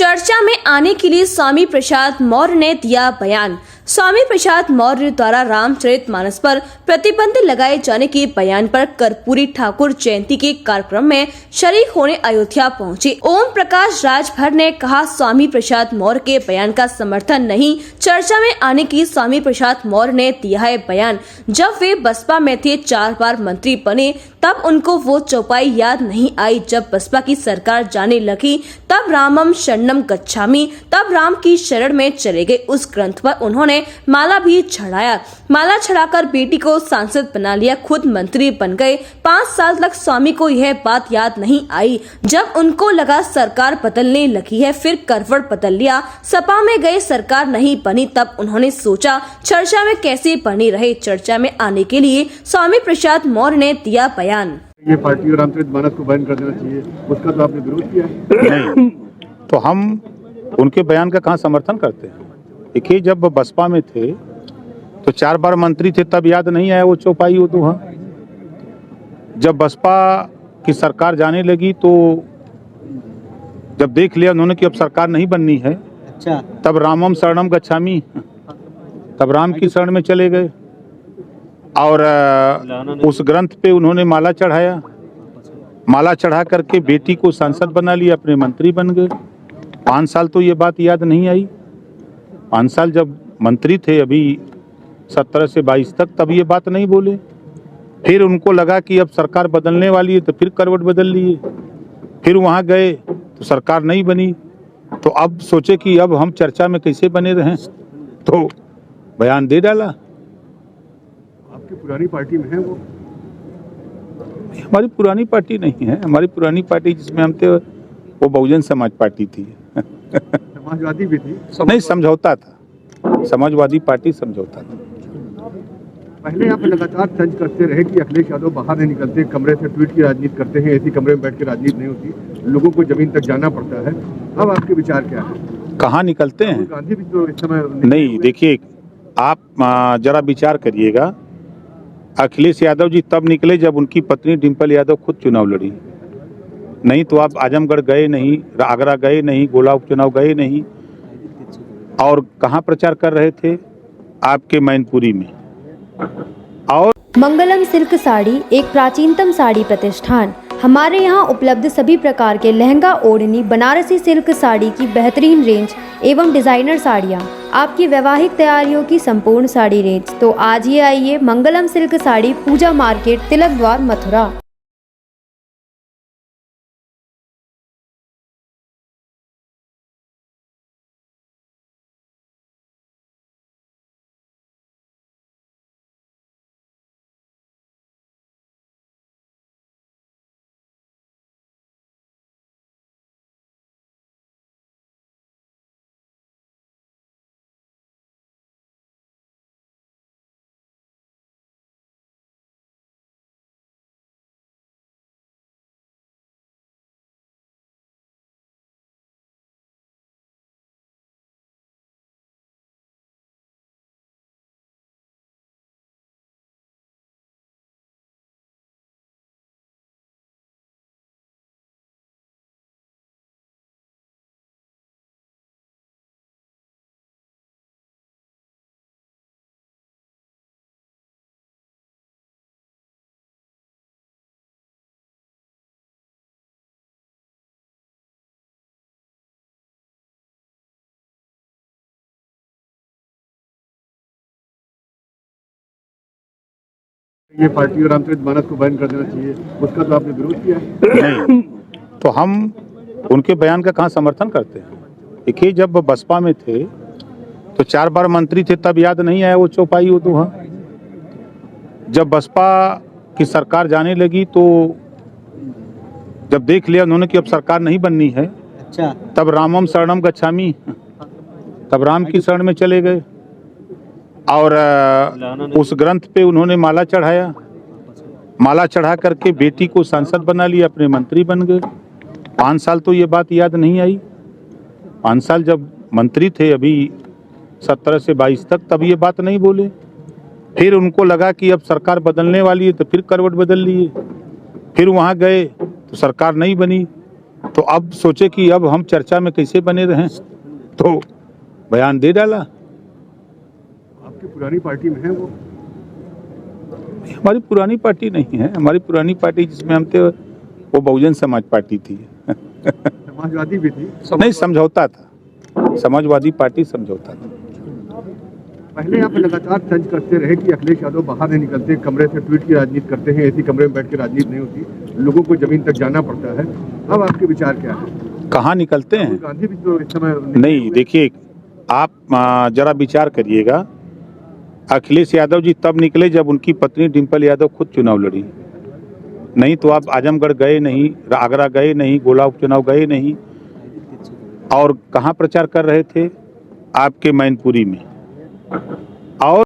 चर्चा में आने के लिए स्वामी प्रसाद मौर्य ने दिया बयान। स्वामी प्रसाद मौर्य द्वारा रामचरितमानस पर प्रतिबंध लगाए जाने के बयान पर कर्पूरी ठाकुर जयंती के कार्यक्रम में शरीक होने अयोध्या पहुंचे ओम प्रकाश राजभर ने कहा, स्वामी प्रसाद मौर्य के बयान का समर्थन नहीं। चर्चा में आने की स्वामी प्रसाद मौर्य ने दिया है बयान। जब वे बसपा में थे, 4 बार मंत्री बने, तब उनको वो चौपाई याद नहीं आई। जब बसपा की सरकार जाने लगी तब रामम शरणम गच्छामि, तब राम की शरण में चले गए। उस ग्रंथ पर उन्होंने माला भी चढ़ाया। माला चढ़ाकर बेटी को सांसद बना लिया, खुद मंत्री बन गए। 5 साल तक स्वामी को यह बात याद नहीं आई। जब उनको लगा सरकार बदलने लगी है, फिर करवट बदल लिया, सपा में गए, सरकार नहीं बनी, तब उन्होंने सोचा चर्चा में कैसे बनी रहे। चर्चा में आने के लिए स्वामी प्रसाद मौर्य ने दिया बयान। ये पार्टी रामचरितमानस को बैन कर देना चाहिए, उसका तो आपने विरोध किया नहीं, तो हम उनके बयान का कहाँ समर्थन करते हैं। देखिए, जब बसपा में थे तो 4 बार मंत्री थे, तब याद नहीं आया वो चौपाई वो दोहा। जब बसपा की सरकार जाने लगी तो जब देख लिया उन्होंने कि अब सरकार नहीं बननी है, अच्छा, तब रामम शरणम गच्छामि, तब राम की शरण में चले गए और उस ग्रंथ पे उन्होंने माला चढ़ाया। माला चढ़ा करके बेटी को सांसद बना लिया, अपने मंत्री बन गए। 5 साल तो ये बात याद नहीं आई। 5 साल जब मंत्री थे, अभी 17 से 22 तक, तब ये बात नहीं बोले। फिर उनको लगा कि अब सरकार बदलने वाली है, तो फिर करवट बदल लिए। फिर वहाँ गए तो सरकार नहीं बनी, तो अब सोचे कि अब हम चर्चा में कैसे बने रहें, तो बयान दे डाला। आपकी पुरानी पार्टी में है वो? हमारी पुरानी पार्टी नहीं है। हमारी पुरानी पार्टी जिसमें हम थे वो बहुजन समाज पार्टी थी। समाजवादी भी थी? नहीं, समझौता था, समाजवादी पार्टी समझौता था। पहले आप लगातार तंज करते रहे कि अखिलेश यादव बाहर नहीं निकलते, कमरे से ट्वीट की राजनीति करते हैं, ऐसी कमरे में बैठ के राजनीति नहीं होती, लोगों को जमीन तक जाना पड़ता है। अब आपके विचार क्या है? कहाँ निकलते हैं? गांधी भी तो इस समय नहीं, देखिए, आप जरा विचार करिएगा। अखिलेश यादव जी तब निकले जब उनकी पत्नी डिम्पल यादव खुद चुनाव लड़ी। नहीं तो आप आजमगढ़ गए नहीं, आगरा गए नहीं, गोला उपचुनाव गए नहीं, और कहाँ प्रचार कर रहे थे? आपके मैनपुरी में। और मंगलम सिल्क साड़ी एक प्राचीनतम साड़ी प्रतिष्ठान। हमारे यहाँ उपलब्ध सभी प्रकार के लहंगा, ओढ़नी, बनारसी सिल्क साड़ी की बेहतरीन रेंज एवं डिजाइनर साड़ियाँ, आपकी वैवाहिक तैयारियों की संपूर्ण साड़ी रेंज। तो आज ही आइए मंगलम सिल्क साड़ी, पूजा मार्केट, तिलक द्वार, मथुरा। ये पार्टी रामचरितमानस को बैन कर देना चाहिए, उसका तो आपने विरोध किया नहीं, तो हम उनके बयान का कहाँ समर्थन करते हैं। देखिए, जब बसपा में थे तो 4 बार मंत्री थे, तब याद नहीं आया वो चौपाई वो दोहा। जब बसपा की सरकार जाने लगी तो जब देख लिया उन्होंने कि अब सरकार नहीं बननी है, अच्छा, तब रामम शरणम गच्छामि, तब राम की शरण में चले गए और उस ग्रंथ पे उन्होंने माला चढ़ाया। माला चढ़ा करके बेटी को सांसद बना लिया, अपने मंत्री बन गए। 5 साल तो ये बात याद नहीं आई। 5 साल जब मंत्री थे, अभी 17 से 22 तक, तब ये बात नहीं बोले। फिर उनको लगा कि अब सरकार बदलने वाली है, तो फिर करवट बदल लिए। फिर वहाँ गए तो सरकार नहीं बनी, तो अब सोचे कि अब हम चर्चा में कैसे बने रहें, तो बयान दे डाला। आपकी पुरानी पार्टी में है वो? हमारी पुरानी पार्टी नहीं है, हमारी पुरानी पार्टी जिसमें हम थे वो बहुजन समाज पार्टी थी। समाजवादी भी थी? नहीं, समझौता था, समाजवादी पार्टी समझौता था। पहले आप लगातार तंज करते रहे कि अखिलेश यादव बाहर नहीं निकलते, कमरे से ट्वीट की राजनीति करते हैं, ऐसी कमरे में बैठ के राजनीति नहीं होती, लोगों को जमीन तक जाना पड़ता है। अब आपके विचार क्या है? कहाँ निकलते हैं? राहुल गांधी भी तो इस समय नहीं, देखिए, आप जरा विचार करिएगा। अखिलेश यादव जी तब निकले जब उनकी पत्नी डिम्पल यादव खुद चुनाव लड़ी, नहीं तो आप आजमगढ़ गए नहीं, आगरा गए नहीं, गोला उपचुनाव गए नहीं, और कहाँ प्रचार कर रहे थे? आपके मैनपुरी में। और